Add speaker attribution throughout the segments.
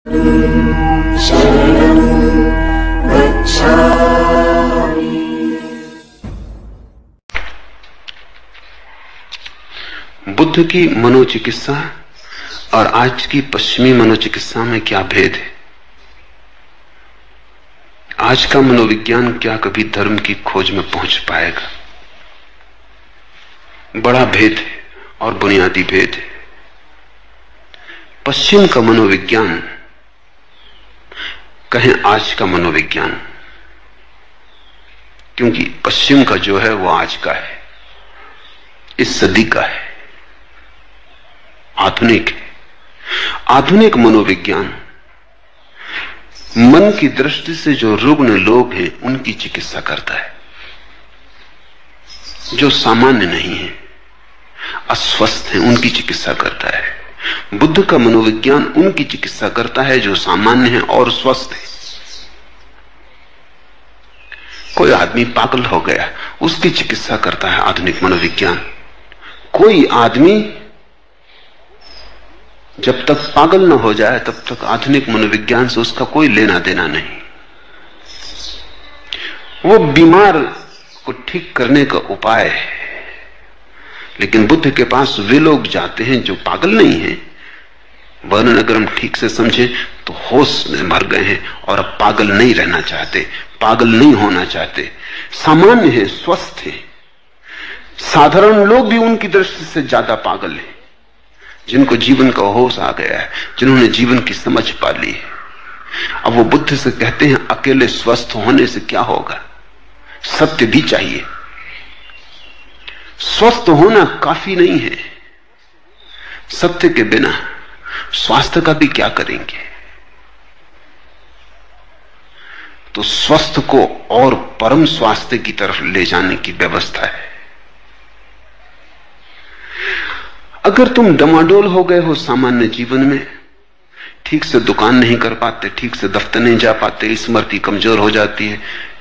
Speaker 1: शरणं गच्छामि।
Speaker 2: बुद्ध की मनोचिकित्सा और आज की पश्चिमी मनोचिकित्सा में क्या भेद है? आज का मनोविज्ञान क्या कभी धर्म की खोज में पहुंच पाएगा? बड़ा भेद है और बुनियादी भेद है। पश्चिम का मनोविज्ञान, कहें आज का मनोविज्ञान, क्योंकि पश्चिम का जो है वो आज का है, इस सदी का है, आधुनिक है। आधुनिक मनोविज्ञान मन की दृष्टि से जो रुग्ण लोग हैं उनकी चिकित्सा करता है, जो सामान्य नहीं है, अस्वस्थ हैं, उनकी चिकित्सा करता है। बुद्ध का मनोविज्ञान उनकी चिकित्सा करता है जो सामान्य है और स्वस्थ है। कोई आदमी पागल हो गया, उसकी चिकित्सा करता है आधुनिक मनोविज्ञान। कोई आदमी जब तक पागल न हो जाए तब तक आधुनिक मनोविज्ञान से उसका कोई लेना देना नहीं। वो बीमार को ठीक करने का उपाय है। लेकिन बुद्ध के पास वे लोग जाते हैं जो पागल नहीं हैं, वरन अगर हम ठीक से समझें तो होश में भर गए हैं और अब पागल नहीं रहना चाहते, पागल नहीं होना चाहते, सामान्य है, स्वस्थ है। साधारण लोग भी उनकी दृष्टि से ज्यादा पागल हैं, जिनको जीवन का होश आ गया है, जिन्होंने जीवन की समझ पा ली है। अब वो बुद्ध से कहते हैं अकेले स्वस्थ होने से क्या होगा, सत्य भी चाहिए। स्वस्थ होना काफी नहीं है, सत्य के बिना स्वास्थ्य का भी क्या करेंगे। तो स्वस्थ को और परम स्वास्थ्य की तरफ ले जाने की व्यवस्था है। अगर तुम डमाडोल हो गए हो सामान्य जीवन में, ठीक से दुकान नहीं कर पाते, ठीक से दफ्तर नहीं जा पाते, स्मृति कमजोर हो जाती है,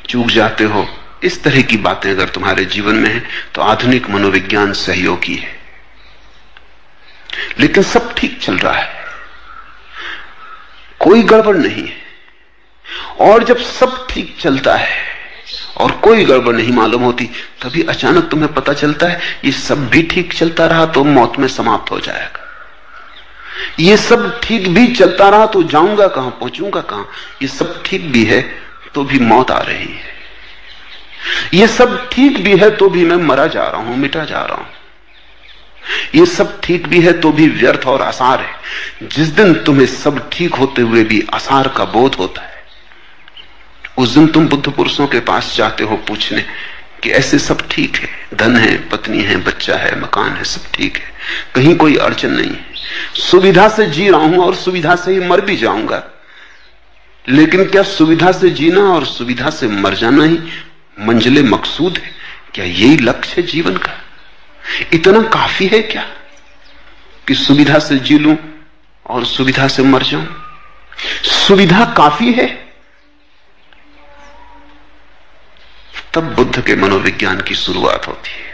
Speaker 2: चूक जाते हो, इस तरह की बातें अगर तुम्हारे जीवन में है तो आधुनिक मनोविज्ञान सहयोगी है। लेकिन सब ठीक चल रहा है, कोई गड़बड़ नहीं है। और जब सब ठीक चलता है और कोई गड़बड़ नहीं मालूम होती, तभी अचानक तुम्हें पता चलता है ये सब भी ठीक चलता रहा तो मौत में समाप्त हो जाएगा। ये सब ठीक भी चलता रहा तो जाऊंगा कहां, पहुंचूंगा कहां। ये सब ठीक भी है तो भी मौत आ रही है। ये सब ठीक भी है तो भी मैं मरा जा रहा हूं, मिटा जा रहा हूं। ये सब ठीक भी है तो भी व्यर्थ और आसार है। जिस दिन तुम्हें सब ठीक होते हुए भी आसार का बोध होता है, उस दिन तुम बुद्ध पुरुषों के पास जाते हो पूछने कि ऐसे सब ठीक है, धन है, पत्नी है, बच्चा है, मकान है, सब ठीक है, कहीं कोई अड़चन नहीं है, सुविधा से जी रहा हूं और सुविधा से ही मर भी जाऊंगा। लेकिन क्या सुविधा से जीना और सुविधा से मर जाना ही मंजिले मकसूद है? क्या यही लक्ष्य है जीवन का? इतना काफी है क्या कि सुविधा से जी लूं और सुविधा से मर जाऊं? सुविधा काफी है? तब बुद्ध के मनोविज्ञान की शुरुआत होती है,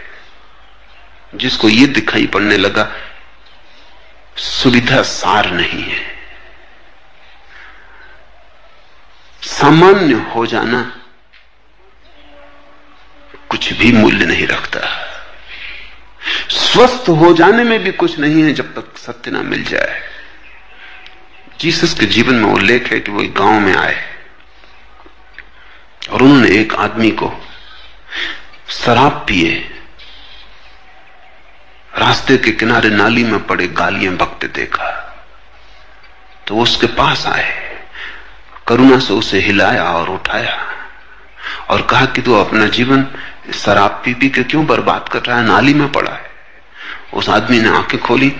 Speaker 2: जिसको ये दिखाई पड़ने लगा सुविधा सार नहीं है। सामान्य हो जाना कुछ भी मूल्य नहीं रखता। स्वस्थ हो जाने में भी कुछ नहीं है जब तक सत्य ना मिल जाए। जीसस के जीवन में उल्लेख है कि वो एक गांव में आए और उन्होंने एक आदमी को शराब पिए रास्ते के किनारे नाली में पड़े गालियां बकते देखा। तो वो उसके पास आए, करुणा से उसे हिलाया और उठाया और कहा कि तू अपना जीवन शराब पी पी के क्यों बर्बाद कर रहा है, नाली में पड़ा है। उस आदमी ने आंखें खोली,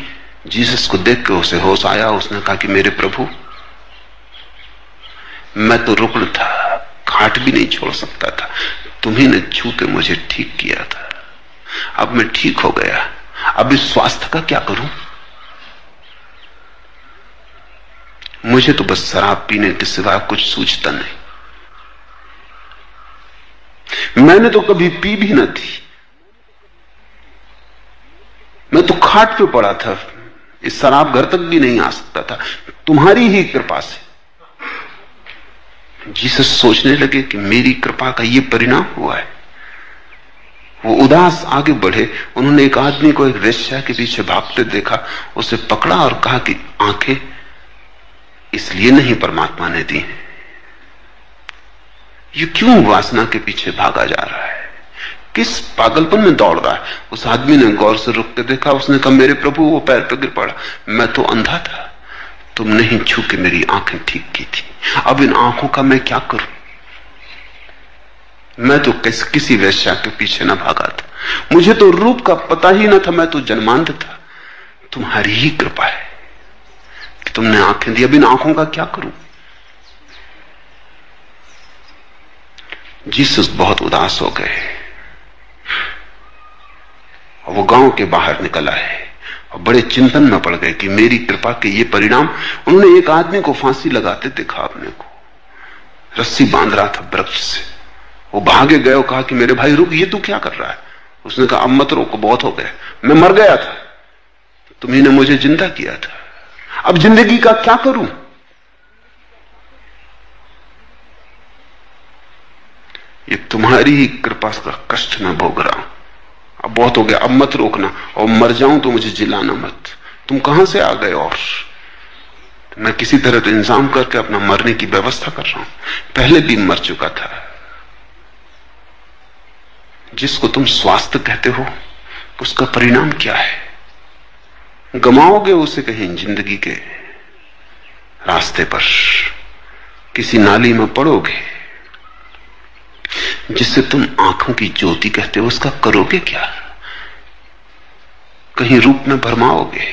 Speaker 2: जीसस को देख के उसे होश आया। उसने कहा कि मेरे प्रभु, मैं तो रुग्ण था, खाट भी नहीं छोड़ सकता था, तुम्ही ने छू के मुझे ठीक किया था। अब मैं ठीक हो गया, अब इस स्वास्थ्य का क्या करूं? मुझे तो बस शराब पीने के सिवा कुछ सूझता नहीं। मैंने तो कभी पी भी न थी, मैं तो खाट पे पड़ा था, इस शराब घर तक भी नहीं आ सकता था, तुम्हारी ही कृपा से। जीसस सोचने लगे कि मेरी कृपा का ये परिणाम हुआ है। वो उदास आगे बढ़े। उन्होंने एक आदमी को एक वेश्या के पीछे भागते देखा, उसे पकड़ा और कहा कि आंखें इसलिए नहीं परमात्मा ने दी, ये क्यों वासना के पीछे भागा जा रहा है, किस पागलपन में दौड़ रहा है। उस आदमी ने गौर से रुक के देखा, उसने कहा मेरे प्रभु, वो पैर पे गिर पड़ा, मैं तो अंधा था, तुमने ही छू के मेरी आंखें ठीक की थी, अब इन आंखों का मैं क्या करूं। मैं तो किसी वेश्या के पीछे ना भागा था, मुझे तो रूप का पता ही ना था, मैं तो जन्मांध था, तुम्हारी ही कृपा है कि तुमने आंखें दी, अब इन आंखों का क्या करूं। जीसस बहुत उदास हो गए और वो गांव के बाहर निकल आए और बड़े चिंतन में पड़ गए कि मेरी कृपा के ये परिणाम। उन्होंने एक आदमी को फांसी लगाते देखा, अपने को रस्सी बांध रहा था वृक्ष से, वो भागे गए और कहा कि मेरे भाई रुक, ये तू क्या कर रहा है। उसने कहा अब मत रोको, बहुत हो गया, मैं मर गया था, तुम्ही ने मुझे जिंदा किया था, अब जिंदगी का क्या करूं। ये तुम्हारी ही कृपा का कष्ट मैं भोग रहा हूं, अब बहुत हो गया, अब मत रोकना, और मर जाऊं तो मुझे जिलाना मत। तुम कहां से आ गए, और मैं किसी तरह तो इंतजाम करके अपना मरने की व्यवस्था कर रहा हूं, पहले भी मर चुका था। जिसको तुम स्वास्थ्य कहते हो उसका परिणाम क्या है, गमाओगे उसे कहीं जिंदगी के रास्ते पर, किसी नाली में पड़ोगे। जिससे तुम आंखों की ज्योति कहते हो उसका करोगे क्या, कहीं रूप में भरमाओगे।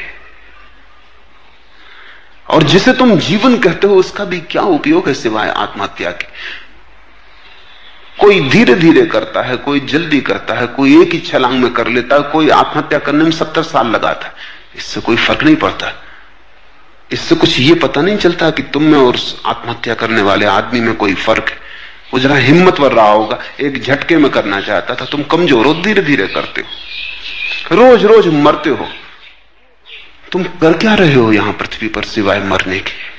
Speaker 2: और जिसे तुम जीवन कहते हो उसका भी क्या उपयोग है सिवाय आत्महत्या के। कोई धीरे धीरे करता है, कोई जल्दी करता है, कोई एक ही छलांग में कर लेता है, कोई आत्महत्या करने में 70 साल लगाता है, इससे कोई फर्क नहीं पड़ता। इससे कुछ ये पता नहीं चलता कि तुम में और आत्महत्या करने वाले आदमी में कोई फर्क है। वो जरा हिम्मतवर रहा होगा, एक झटके में करना चाहता था, तुम कमजोर हो, धीरे धीरे करते हो, रोज रोज मरते हो। तुम कर क्या रहे हो यहां पृथ्वी पर सिवाय मरने के।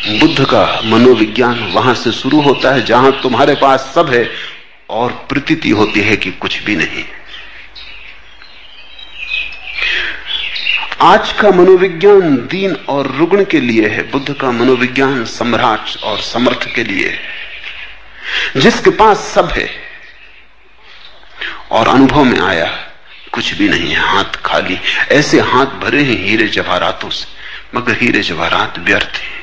Speaker 2: बुद्ध का मनोविज्ञान वहां से शुरू होता है जहां तुम्हारे पास सब है और प्रतीति होती है कि कुछ भी नहीं। आज का मनोविज्ञान दीन और रुग्ण के लिए है, बुद्ध का मनोविज्ञान सम्राट और समर्थ के लिए है। जिसके पास सब है और अनुभव में आया कुछ भी नहीं है, हाथ खाली, ऐसे हाथ भरे हैं हीरे जवाहरातों से, मगर हीरे जवाहरात व्यर्थ हैं।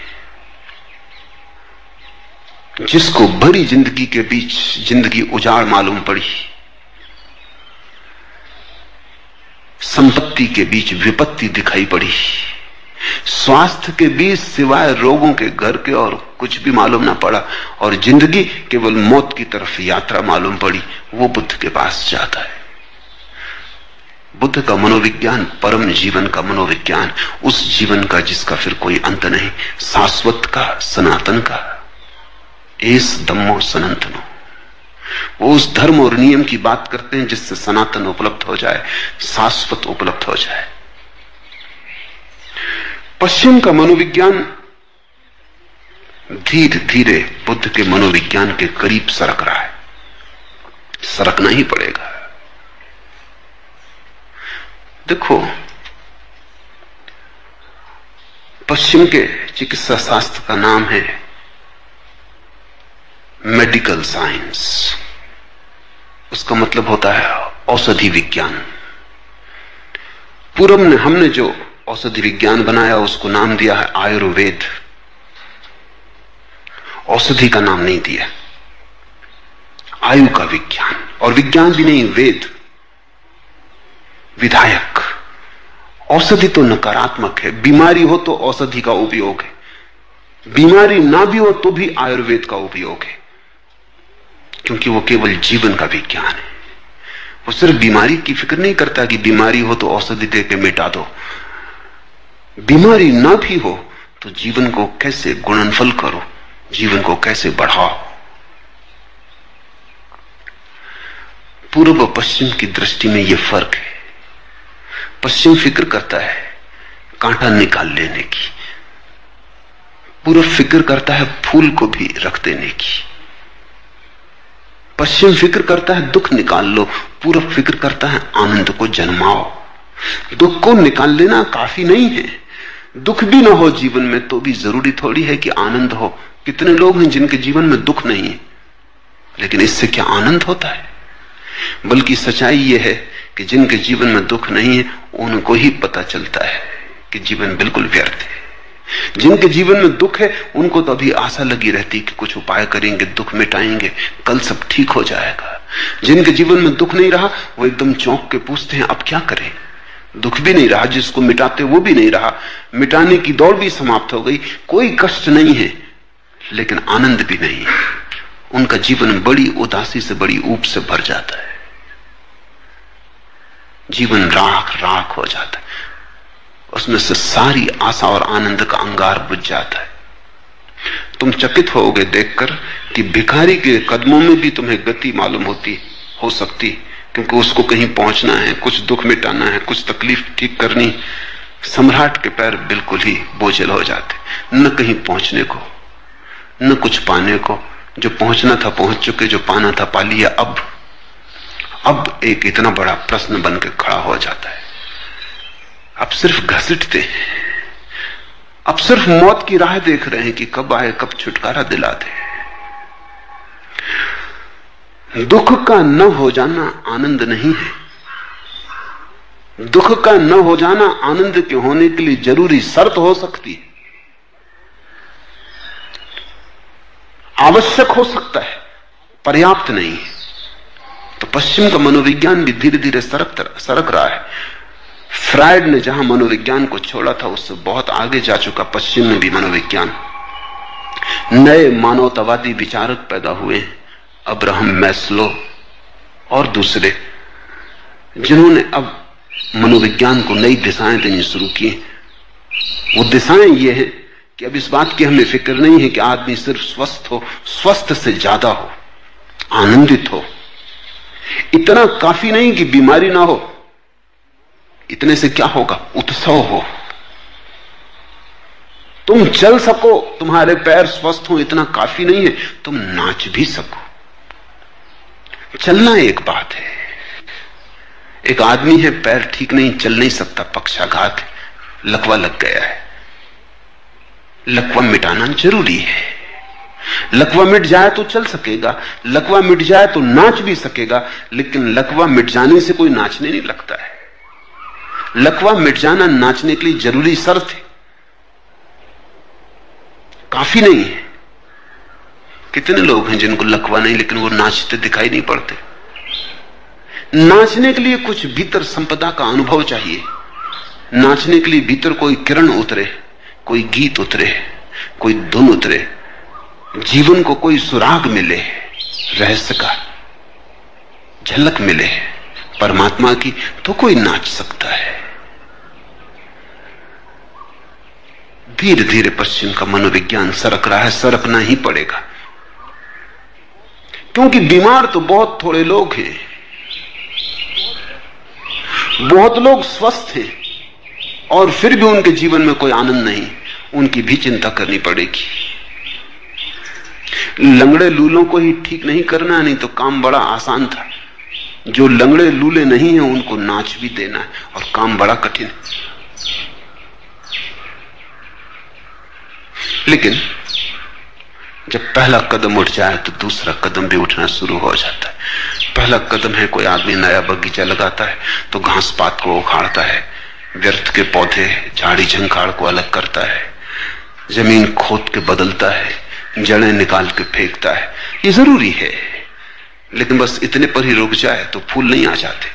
Speaker 2: जिसको भरी जिंदगी के बीच जिंदगी उजाड़ मालूम पड़ी, संपत्ति के बीच विपत्ति दिखाई पड़ी, स्वास्थ्य के बीच सिवाय रोगों के घर के और कुछ भी मालूम ना पड़ा, और जिंदगी केवल मौत की तरफ यात्रा मालूम पड़ी, वो बुद्ध के पास जाता है। बुद्ध का मनोविज्ञान परम जीवन का मनोविज्ञान, उस जीवन का जिसका फिर कोई अंत नहीं, शाश्वत का, सनातन का, एस धम्मो सनातनो। वो उस धर्म और नियम की बात करते हैं जिससे सनातन उपलब्ध हो जाए, शाश्वत उपलब्ध हो जाए। पश्चिम का मनोविज्ञान धीरे धीरे बुद्ध के मनोविज्ञान के करीब सरक रहा है, सरकना ही पड़ेगा। देखो, पश्चिम के चिकित्सा शास्त्र का नाम है मेडिकल साइंस। उसका मतलब होता है औषधि विज्ञान। पूर्व ने हमने जो औषधि विज्ञान बनाया उसको नाम दिया है आयुर्वेद। औषधि का नाम नहीं दिया, आयु का विज्ञान, और विज्ञान भी नहीं, वेद, विधायक। औषधि तो नकारात्मक है, बीमारी हो तो औषधि का उपयोग है, बीमारी ना भी हो तो भी आयुर्वेद का उपयोग है, क्योंकि वो केवल जीवन का विज्ञान है। वो सिर्फ बीमारी की फिक्र नहीं करता कि बीमारी हो तो औषधि दे के मिटा दो, बीमारी ना भी हो तो जीवन को कैसे गुणनफल करो, जीवन को कैसे बढ़ाओ। पूर्व पश्चिम की दृष्टि में यह फर्क है। पश्चिम फिक्र करता है कांटा निकाल लेने की, पूर्व फिक्र करता है फूल को भी रख देने की। पश्चिम फिक्र करता है दुख निकाल लो, पूर्व फिक्र करता है आनंद को जन्माओ। दुख को निकाल लेना काफी नहीं है, दुख भी ना हो जीवन में तो भी जरूरी थोड़ी है कि आनंद हो। कितने लोग हैं जिनके जीवन में दुख नहीं है, लेकिन इससे क्या आनंद होता है? बल्कि सच्चाई यह है कि जिनके जीवन में दुख नहीं है उनको ही पता चलता है कि जीवन बिल्कुल व्यर्थ है। जिनके जीवन में दुख है उनको तो अभी आशा लगी रहती कि कुछ उपाय करेंगे, दुख मिटाएंगे, कल सब ठीक हो जाएगा। जिनके जीवन में दुख नहीं रहा वो एकदम चौंक के पूछते हैं अब क्या करें। दुख भी नहीं रहा, जिसको मिटाते वो भी नहीं रहा, मिटाने की दौड़ भी समाप्त हो गई, कोई कष्ट नहीं है लेकिन आनंद भी नहीं है। उनका जीवन बड़ी उदासी से, बड़ी ऊब से भर जाता है। जीवन राख राख हो जाता है, उसमें से सारी आशा और आनंद का अंगार बुझ जाता है। तुम चकित होगे देखकर कि भिखारी के कदमों में भी तुम्हें गति मालूम हो सकती, क्योंकि उसको कहीं पहुंचना है, कुछ दुख मिटाना है, कुछ तकलीफ ठीक करनी। सम्राट के पैर बिल्कुल ही बोझल हो जाते, न कहीं पहुंचने को, न कुछ पाने को। जो पहुंचना था पहुंच चुके, जो पाना था पा लिया। अब एक इतना बड़ा प्रश्न बनकर खड़ा हो जाता है। अब सिर्फ घसीटते हैं, अब सिर्फ मौत की राह देख रहे हैं कि कब आए, कब छुटकारा दिला दे। दुख का न हो जाना आनंद नहीं है। दुख का न हो जाना आनंद के होने के लिए जरूरी शर्त हो सकती है, आवश्यक हो सकता है, पर्याप्त नहीं है। तो पश्चिम का मनोविज्ञान भी धीरे धीरे सरक रहा है। फ्रायड ने जहां मनोविज्ञान को छोड़ा था उससे बहुत आगे जा चुका पश्चिम में भी मनोविज्ञान। नए मानवतावादी विचारक पैदा हुए हैं, अब्राहम मैस्लो और दूसरे, जिन्होंने अब मनोविज्ञान को नई दिशाएं देनी शुरू की। वो दिशाएं ये हैं कि अब इस बात की हमें फिक्र नहीं है कि आदमी सिर्फ स्वस्थ हो, स्वस्थ से ज्यादा हो, आनंदित हो। इतना काफी नहीं कि बीमारी ना हो, इतने से क्या होगा, उत्सव हो। तुम चल सको, तुम्हारे पैर स्वस्थ हो, इतना काफी नहीं है, तुम नाच भी सको। चलना एक बात है, एक आदमी है पैर ठीक नहीं, चल नहीं सकता, पक्षाघात है, लकवा लग गया है, लकवा मिटाना जरूरी है। लकवा मिट जाए तो चल सकेगा, लकवा मिट जाए तो नाच भी सकेगा, लेकिन लकवा मिट जाने से कोई नाचने नहीं लगता है। लकवा मिट जाना नाचने के लिए जरूरी शर्त है, काफी नहीं है। कितने लोग हैं जिनको लकवा नहीं लेकिन वो नाचते दिखाई नहीं पड़ते। नाचने के लिए कुछ भीतर संपदा का अनुभव चाहिए। नाचने के लिए भीतर कोई किरण उतरे, कोई गीत उतरे, कोई धुन उतरे, जीवन को कोई सुराग मिले, रहस्य का झलक मिले परमात्मा की, तो कोई नाच सकता है। धीरे धीरे पश्चिम का मनोविज्ञान सरक रहा है, सरकना ही पड़ेगा, क्योंकि बीमार तो बहुत थोड़े लोग हैं, बहुत लोग स्वस्थ हैं और फिर भी उनके जीवन में कोई आनंद नहीं। उनकी भी चिंता करनी पड़ेगी। लंगड़े लूलों को ही ठीक नहीं करना, नहीं तो काम बड़ा आसान था। जो लंगड़े लूले नहीं हैं उनको नाच भी देना है और काम बड़ा कठिन है। लेकिन जब पहला कदम उठ जाए तो दूसरा कदम भी उठना शुरू हो जाता है। पहला कदम है कोई आदमी नया बगीचा लगाता है तो घास पात को उखाड़ता है, व्यर्थ के पौधे झाड़ी झंखाड़ को अलग करता है, जमीन खोद के बदलता है, जड़ें निकाल के फेंकता है। ये जरूरी है, लेकिन बस इतने पर ही रुक जाए तो फूल नहीं आ जाते।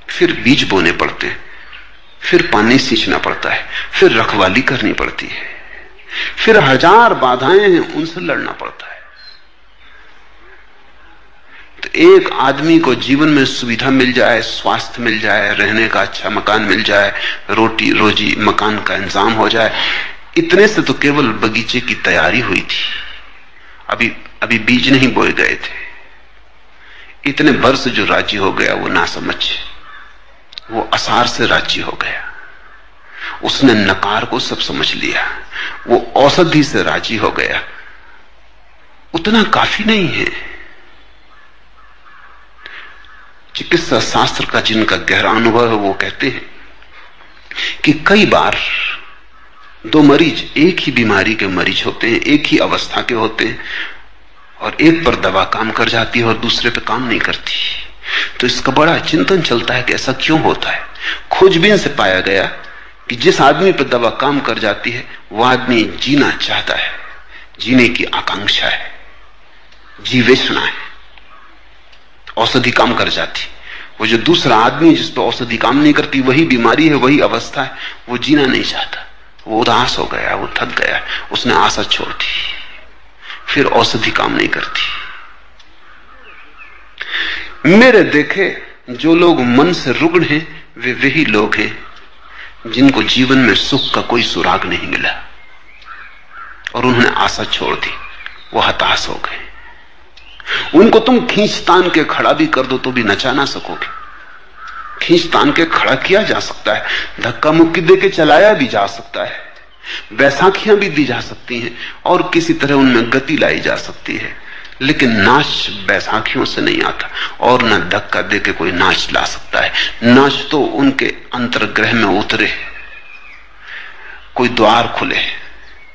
Speaker 2: फिर बीज बोने पड़ते हैं, फिर पानी सींचना पड़ता है, फिर रखवाली करनी पड़ती है, फिर हजार बाधाएं हैं, उनसे लड़ना पड़ता है। तो एक आदमी को जीवन में सुविधा मिल जाए, स्वास्थ्य मिल जाए, रहने का अच्छा मकान मिल जाए, रोटी रोजी मकान का इंतजाम हो जाए, इतने से तो केवल बगीचे की तैयारी हुई थी। अभी बीज नहीं बोए गए थे। इतने भर से जो राजी हो गया वो ना समझ, वो असार से राजी हो गया, उसने नकार को सब समझ लिया, वो औषधि से राजी हो गया। उतना काफी नहीं है। चिकित्सा शास्त्र का जिनका गहरा अनुभव है वो कहते हैं कि कई बार दो मरीज एक ही बीमारी के मरीज होते हैं, एक ही अवस्था के होते हैं, और एक पर दवा काम कर जाती है और दूसरे पे काम नहीं करती। तो इसका बड़ा चिंतन चलता है कि ऐसा क्यों होता है। खोजबीन से पाया गया कि जिस आदमी पर दवा काम कर जाती है वो आदमी जीना चाहता है, जीने की आकांक्षा है, जीवेशना है, औषधि काम कर जाती। वो जो दूसरा आदमी जिस पर औषधि काम नहीं करती, वही बीमारी है, वही अवस्था है, वो जीना नहीं चाहता, वो उदास हो गया, वो थक गया, उसने आशा छोड़ दी, फिर औषधि काम नहीं करती। मेरे देखे जो लोग मन से रुग्ण हैं वे वही लोग हैं जिनको जीवन में सुख का कोई सुराग नहीं मिला और उन्होंने आशा छोड़ दी, वो हताश हो गए। उनको तुम खींचतान के खड़ा भी कर दो तो भी नचा ना सकोगे। खींचतान के खड़ा किया जा सकता है, धक्का मुक्की दे के चलाया भी जा सकता है, बैसाखियां भी दी जा सकती हैं और किसी तरह उनमें गति लाई जा सकती है, लेकिन नाच बैसाखियों से नहीं आता और न धक्का दे के कोई नाच ला सकता है। नाच तो उनके अंतर्ग्रह में उतरे, कोई द्वार खुले,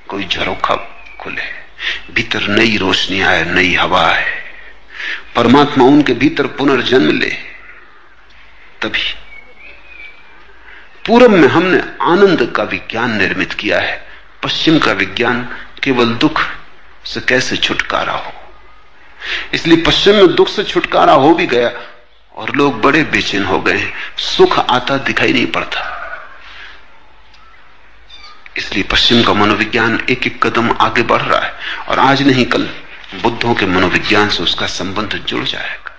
Speaker 2: कोई झरोखा खुले, भीतर नई रोशनी आए, नई हवा है, परमात्मा उनके भीतर पुनर्जन्म ले। तभी पूरब में हमने आनंद का विज्ञान निर्मित किया है, पश्चिम का विज्ञान केवल दुख से कैसे छुटकारा हो। इसलिए पश्चिम में दुख से छुटकारा हो भी गया और लोग बड़े बेचैन हो गए, सुख आता दिखाई नहीं पड़ता। इसलिए पश्चिम का मनोविज्ञान एक एक कदम आगे बढ़ रहा है और आज नहीं कल बुद्धों के मनोविज्ञान से उसका संबंध जुड़ जाएगा।